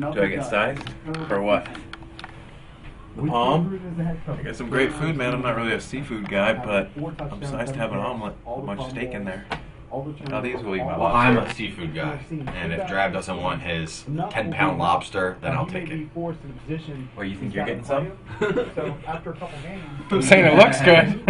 Do I get sized? Or what? The Palm? I got some great food, man. I'm not really a seafood guy, but I'm sized to have an omelet. A bunch of steak in there. How these will eat my lobster? I'm a seafood guy, and if Drab doesn't want his 10-pound lobster, then I'll take it. Well, you think you're getting some? I'm saying it looks good.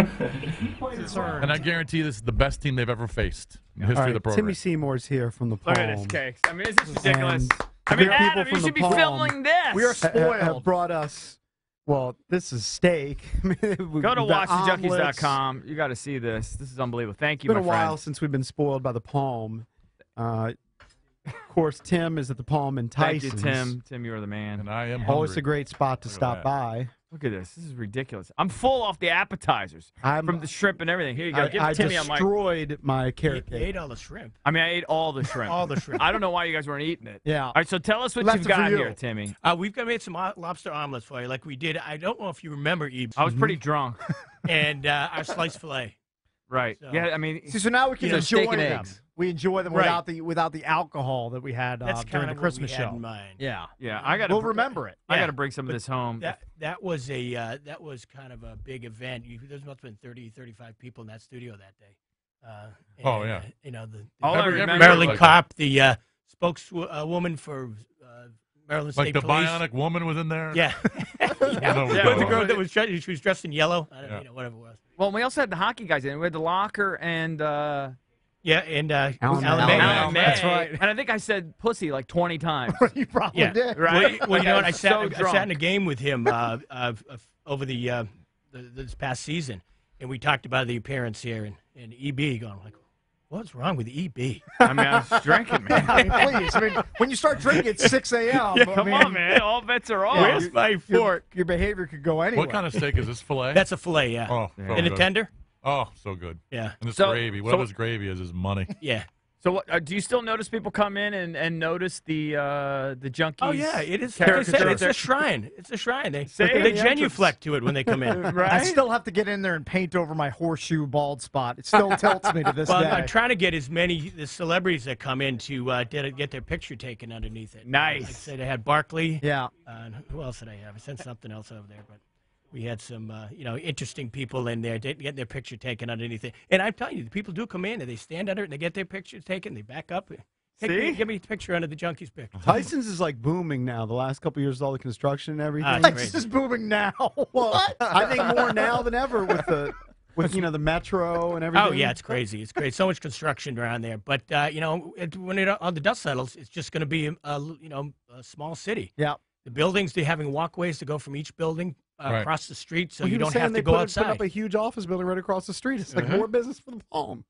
And I guarantee this is the best team they've ever faced in the history of the program. Timmy Seymour's here from the Palm. Look at this cake. I mean, this is ridiculous. I mean, people Adam, from you should the be Palm filming this. We are spoiled. Have brought us. Well, this is steak. Go to watchthejunkies.com. You got to see this. This is unbelievable. Thank you, my friend. It's been a while friend. since we've been spoiled by the Palm. Of course, Tim is at the Palm in Tyson's. Thank you, Tim. Tim, you're the man. And I am always hungry. a great spot to stop by. Look at this. This is ridiculous. I'm full off the appetizers from the shrimp and everything. Here you go. Give Timmy I destroyed my carrot cake. You ate all the shrimp. I mean, I ate all the shrimp. All the shrimp. I don't know why you guys weren't eating it. Yeah. All right, so tell us what you've got here, Timmy. We've made some lobster omelets for you, like we did. I don't know if you remember, Ebes. I was pretty drunk. And our sliced filet. Right. So, yeah, I mean. So now we can enjoy them. Eggs. We enjoy them without the alcohol that we had during the Christmas show. In mind. Yeah. Yeah. I got. We'll remember it. I got to bring some of this home. That was kind of a big event. There must have been 30, 35 people in that studio that day. Oh yeah. You know Marilyn Kopp, the spokeswoman for Maryland State Police. Police. Like the bionic woman was in there. Yeah. The girl that was she was dressed in yellow. I don't know, whatever it was. Well, we also had the hockey guys in. We had the Locker and. Alan May. That's right. And I think I said pussy like 20 times. You probably did. Right? Well, you know what? I sat drunk. in a game with him over this past season, and we talked about the appearance here, and EB going like, what's wrong with EB? I mean, I was drinking, man. I mean, please. I mean, when you start drinking at 6 a.m., Come on, man. All bets are off. Where's my fork? Your behavior could go anywhere. What kind of steak is this? Filet? That's a filet, yeah. Oh, so In a good. tender? Oh, so good. Yeah. And this gravy. Whatever's gravy is money. Yeah. So, what, do you still notice people come in and notice the Junkies? Oh yeah, it is. Like I said, it's a shrine. It's a shrine. They genuflect to it when they come in. Right? I still have to get in there and paint over my horseshoe bald spot. It still tilts me to this day. I'm trying to get as many the celebrities that come in to get their picture taken underneath it. Nice. Like I said, I had Barkley. Yeah. Who else did I have? I sent something else over there, but we had some interesting people in there getting their picture taken underneath it. And I'm telling you, the people do come in and they stand under it and they get their picture taken. They back up. Give me a picture under the Junkies picture. Tyson's is like booming now. The last couple of years, all the construction and everything. Tyson's is booming now. What? I think more now than ever with the the metro and everything. Oh yeah, it's crazy. It's great. So much construction around there. But when all the dust settles, it's just going to be a small city. Yeah. The buildings, they're having walkways to go from each building across the street, so you don't have to they go put outside. up a huge office building right across the street. It's like more business for the Palm.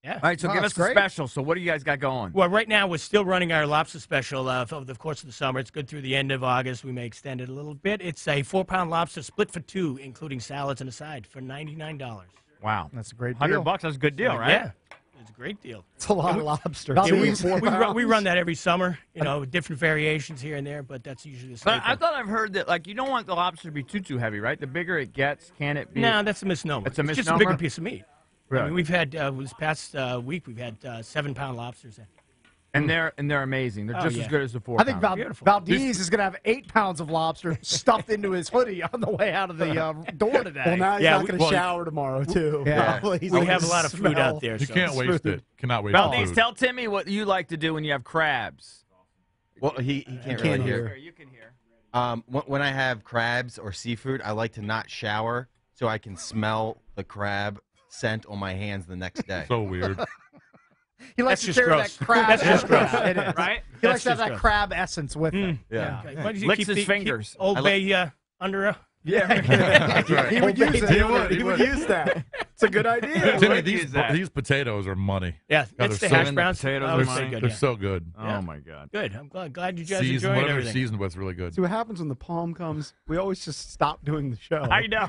Yeah. All right, so give us the special. So what do you guys got going? Well, right now we're still running our lobster special over the course of the summer. It's good through the end of August. We may extend it a little bit. It's a 4-pound lobster split for 2, including salads and a side, for $99. Wow. That's a great deal. $100, that's a good deal, right? Yeah. It's a great deal. It's a lot of lobster. We run that every summer, different variations here and there, but that's usually the same. But I thought I've heard that, you don't want the lobster to be too heavy, right? The bigger it gets, can it be? No, that's a misnomer. It's a misnomer? Just a bigger piece of meat. Really? I mean, we've had, this past week, we've had 7-pound lobsters in. And they're amazing. They're just as good as the 4-pound. I think Valdez is going to have 8 pounds of lobster stuffed into his hoodie on the way out of the door today. Well, now he's not going to shower tomorrow, too. Yeah. We have a lot of food out there. You can't waste it. Cannot waste Valdez, food. tell Timmy what you like to do when you have crabs. Well, he can't really hear. You can hear. When I have crabs or seafood, I like to not shower so I can smell the crab scent on my hands the next day. So weird. He likes That's to just carry gross. that crab. That's just gross. It is. Right? He likes to have that crab essence with him. Yeah. Okay. Why don't you Licks keep his fingers. Keep Old Bay under a... Yeah. That's right. He would use that. He would use that. It's a good idea. Timmy, these potatoes are money. Yeah, they're it's the so- hash browns. potatoes Oh, are it's so money. good, They're yeah. so good. Oh, my God. Good. I'm glad you guys Seasoned, enjoyed whatever everything. seasoned with, really good. See what happens when the Palm comes? We always just stop doing the show. I know.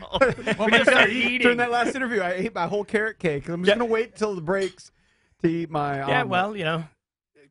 We just start eating. During that last interview, I ate my whole carrot cake. I'm just going to wait till the breaks to eat my Yeah, omelet. well,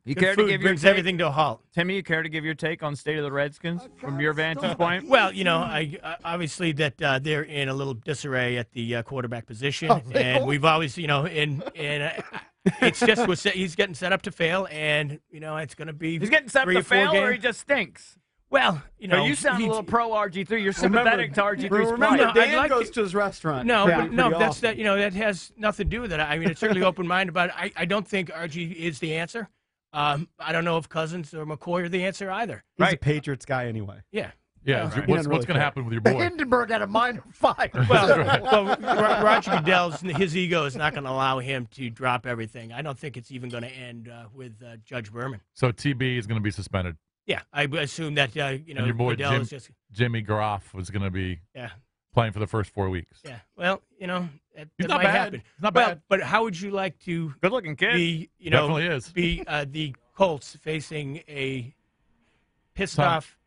You good care to food give your brings take, everything to a halt. Timmy, you care to give your take on state of the Redskins from your vantage point? Well, I obviously that they're in a little disarray at the quarterback position, they and are? we've always, it's just he's getting set up to fail, and it's going to be He's getting set up 3 to or 4 fail, or games. he just stinks? Well, you know, you sound a little pro RG3. You're sympathetic to RG3's Remember, plight. Dan goes to his restaurant. No, Yeah, but no, pretty that's often. that. You know, that has nothing to do with it. I mean, it's certainly open-minded about it. I don't think RG is the answer. I don't know if Cousins or McCoy are the answer either. He's a Patriots guy anyway. Yeah. Yeah, Right. what's going to happen with your boy? Hindenburg had a -5. Well, Roger Goodell's his ego is not going to allow him to drop everything. I don't think it's even going to end with Judge Berman. So TB is going to be suspended. Yeah, I assume that you know And your boy Goodell is just Jimmy Groff was going to be yeah playing for the first 4 weeks. yeah. Well, you know that He's might not bad. happen. He's not Well, bad. but how would you like to Good-looking kid. be? You know, Definitely is. be the Colts facing a pissed off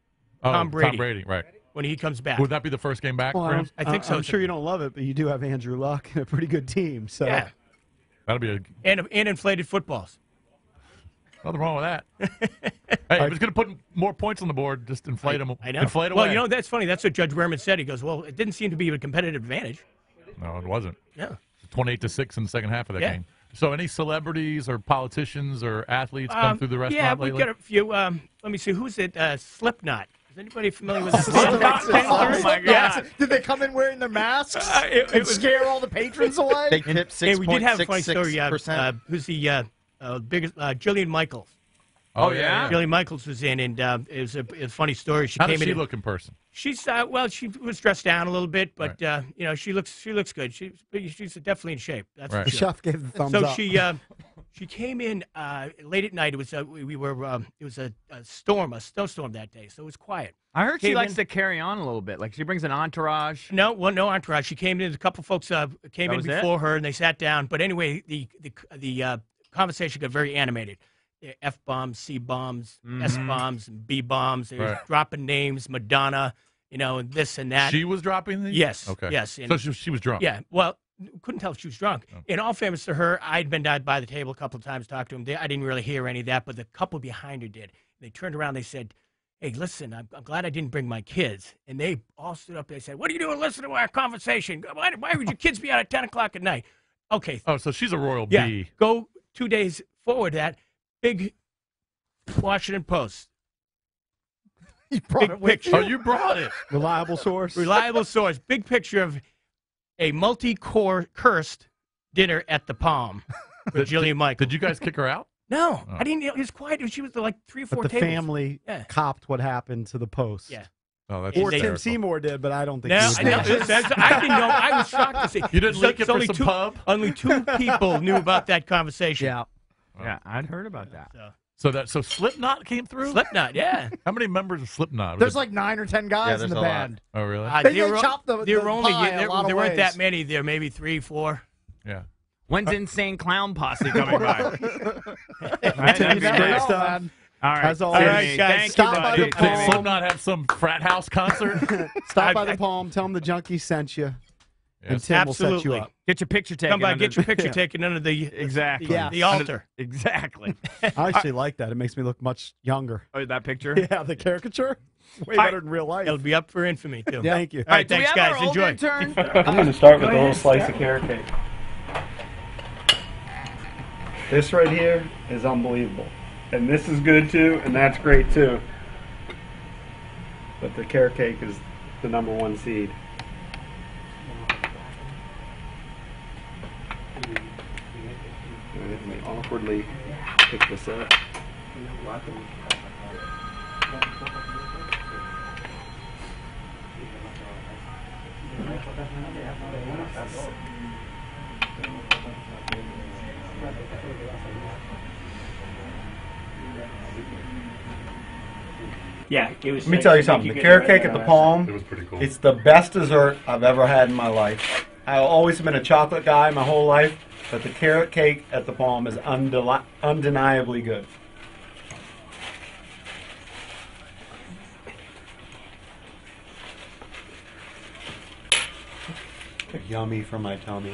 Tom Brady right. when he comes back. Would that be the first game back Well, for him? I think so. I'm sure you don't love it, but you do have Andrew Luck and a pretty good team. So Yeah, That'll be and inflated footballs. nothing wrong with that. Hey, if he's going to put more points on the board, just inflate him. I know. Inflate away. Well, you know that's funny. That's what Judge Berman said. He goes, "Well, it didn't seem to be a competitive advantage." No, it wasn't. No. 28-6 in the second half of that Yeah. game. So, any celebrities or politicians or athletes come through the restaurant Yeah, lately? we've got a few. Let me see. Who's it? Slipknot. Is anybody familiar with that? Oh, my God. Did they come in wearing their masks It and was- scare all the patrons away? They tip Hey, we did have a funny story. 6.66%. Who's the biggest? Jillian Michaels. Oh, yeah? Jillian Michaels was in, and it was a funny story. She How came does she in. look in person? She's well, she was dressed down a little bit, but you know, she looks good. She's definitely in shape. That's Right. for The sure. chef gave the thumbs So up. she came in late at night. It was it was a storm, a snowstorm that day, so it was quiet. I heard she Came likes in- to carry on a little bit. Like she brings an entourage. No entourage. She came in. A couple folks came in was it? before her, and they sat down. But anyway, the conversation got very animated. F bombs, C bombs, S bombs, and B bombs. They were Right. dropping names, Madonna, you know, and this and that. She was dropping these? Yes. Okay. Yes. And So she was drunk? yeah. Well, couldn't tell if she was drunk. Oh. In all fairness to her, I'd been down by the table a couple of times, talked to him. I didn't really hear any of that, but the couple behind her did. They turned around. They said, "Hey, listen, I'm glad I didn't bring my kids." And they all stood up. They said, "What are you doing listening to our conversation? Why would your kids be out at 10 o'clock at night?" Okay. Oh, so she's a royal Yeah. bee. Go 2 days forward that big Washington Post. You brought Big it with picture. Oh, you brought it. Reliable source. Reliable source. Big picture of a cursed dinner at the Palm with Jillian Michaels. Did you guys kick her out? No, Oh. I didn't. It was quiet. She was like 3 or 4 But the tables. family Yeah. copped what happened to the Post. Yeah. Oh, that's Or They- Tim hysterical. Seymour did, but I don't think No, he I, did. know, I didn't know. I was shocked to see. You didn't leak it It's for only some two, pub? Only 2 people knew about that conversation. Yeah. Yeah, I'd heard about that. So, So Slipknot came through? Slipknot, yeah. How many members of Slipknot? There's like 9 or 10 guys in there's the a lot. band. Oh, really? They chopped the there were only pie a lot of there weren't ways. that many. There maybe 3, 4. Yeah. When's Insane Clown Posse coming by? Right, You that'd be never great. know, man. All right. As always, All right, guys, Thank stop you, by buddy. the Did Palm. Slipknot have some frat house concert? Stop by the Palm. Tell them the Junkies sent you, and Yes. Tim will set you Absolutely. up. Get your picture taken. Come by, under get your the- picture Yeah. taken under the Exactly. Yeah. the altar. Exactly. I actually like that. It makes me look much younger. Oh, that picture? Yeah, the caricature. Way All better right. than real life. It'll be up for infamy too. Yeah, thank you. All right, Do we thanks, have guys. our old Enjoy. intern? I'm going to start with a whole slice of carrot cake. This right here is unbelievable. And this is good too, and that's great too. But the carrot cake is the #1 seed. Let me awkwardly pick this up. Yeah, it was. Let me tell you something. The carrot cake at the Palm, It was pretty cool. it's the best dessert I've ever had in my life. I've always been a chocolate guy my whole life, but the carrot cake at the Palm is undeniably good. Yummy for my tummy.